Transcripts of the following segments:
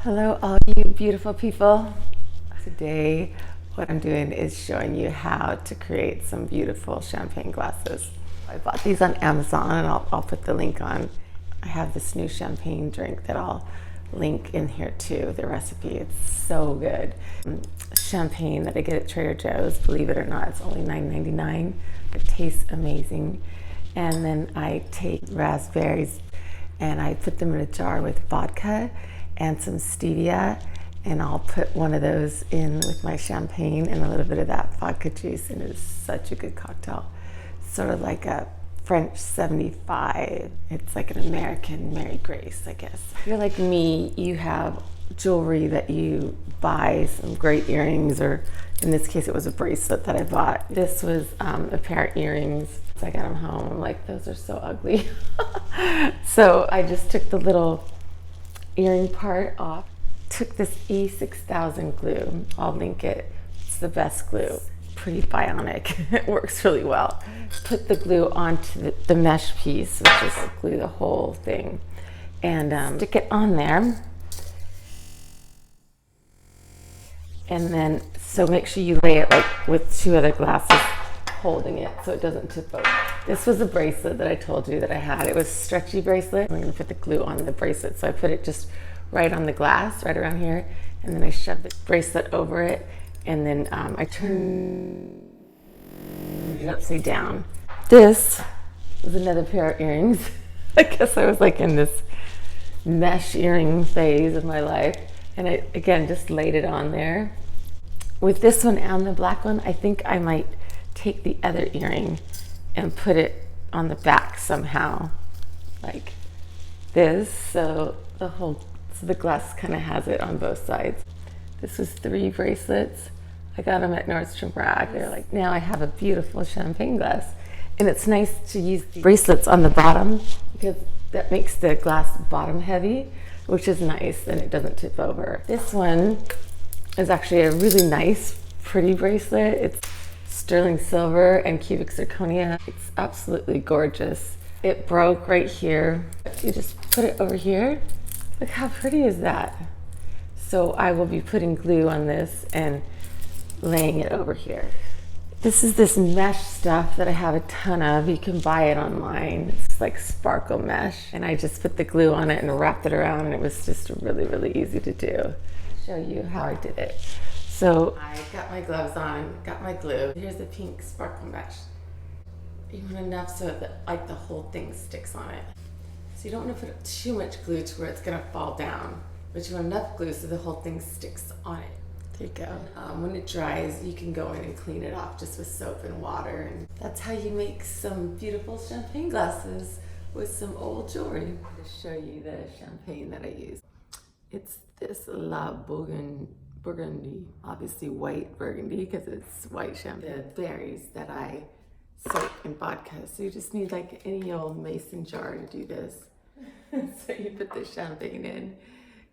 Hello, all you beautiful people. Today, what I'm doing is showing you how to create some beautiful champagne glasses. I bought these on Amazon, and I'll put the link on. I have this new champagne drink that I'll link in here too, the recipe. It's so good. Champagne that I get at Trader Joe's, believe it or not, it's only $9.99. It tastes amazing. And then I take raspberries and I put them in a jar with vodka and some stevia, and I'll put one of those in with my champagne and a little bit of that vodka juice, and it is such a good cocktail. Sort of like a French 75. It's like an American Marygrace, I guess. If you're like me, you have jewelry that you buy, some great earrings, or in this case it was a bracelet that I bought. This was a pair of earrings. So I got them home. I'm like, those are so ugly. So I just took the little earring part off. Took this E6000 glue. I'll link it. It's the best glue. Pretty bionic. It works really well. Put the glue onto the mesh piece, which is glue the whole thing, and stick it on there. And then, so make sure you lay it like with two other glasses holding it so it doesn't tip over. This was a bracelet that I told you that I had. It was a stretchy bracelet. I'm gonna put the glue on the bracelet. So I put it just right on the glass, right around here, and then I shoved the bracelet over it, and then I turned it upside down. This was another pair of earrings. I guess I was like in this mesh earring phase of my life, and I, again, just laid it on there. With this one and the black one, I think I might take the other earring and put it on the back somehow, like this, so the glass kind of has it on both sides. This was 3 bracelets. I got them at Nordstrom Rack. They're like, now I have a beautiful champagne glass. And it's nice to use the bracelets on the bottom because that makes the glass bottom heavy, which is nice, and it doesn't tip over. This one is actually a really nice, pretty bracelet. It's sterling silver and cubic zirconia. It's absolutely gorgeous. It broke right here. You just put it over here. Look how pretty is that? So I will be putting glue on this and laying it over here. This is this mesh stuff that I have a ton of. You can buy it online. It's like sparkle mesh. And I just put the glue on it and wrapped it around, and it was just really, really easy to do. I'll show you how I did it. So I got my gloves on, got my glue. Here's the pink sparkle mesh. You want enough so that like the whole thing sticks on it. So you don't want to put too much glue to where it's gonna fall down, but you want enough glue so the whole thing sticks on it. There you go. When it dries, you can go in and clean it off just with soap and water. And that's how you make some beautiful champagne glasses with some old jewelry. I'm going to show you the champagne that I use. It's this La Burgundy, obviously white burgundy because it's white champagne. The berries that I soak in vodka. So you just need like any old mason jar to do this. So you put the champagne in,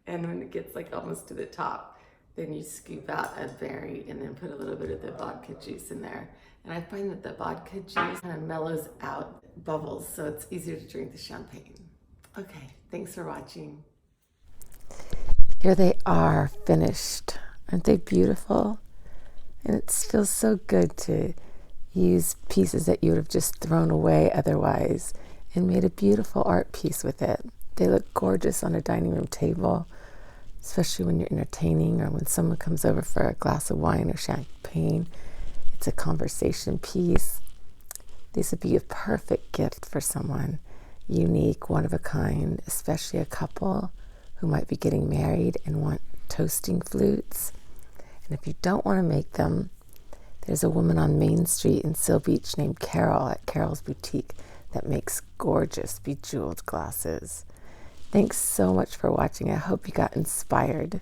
and when it gets like almost to the top, then you scoop out a berry and then put a little bit of the vodka juice in there. And I find that the vodka juice kind of mellows out bubbles, so it's easier to drink the champagne. Okay, thanks for watching. Here they are finished. Aren't they beautiful? And it feels so good to use pieces that you would have just thrown away otherwise and made a beautiful art piece with it. They look gorgeous on a dining room table, especially when you're entertaining or when someone comes over for a glass of wine or champagne. It's a conversation piece. These would be a perfect gift for someone unique, one of a kind, especially a couple who might be getting married and want toasting flutes. And if you don't want to make them, there's a woman on Main Street in Seal Beach named Carol at Carol's Boutique that makes gorgeous bejeweled glasses. Thanks so much for watching. I hope you got inspired.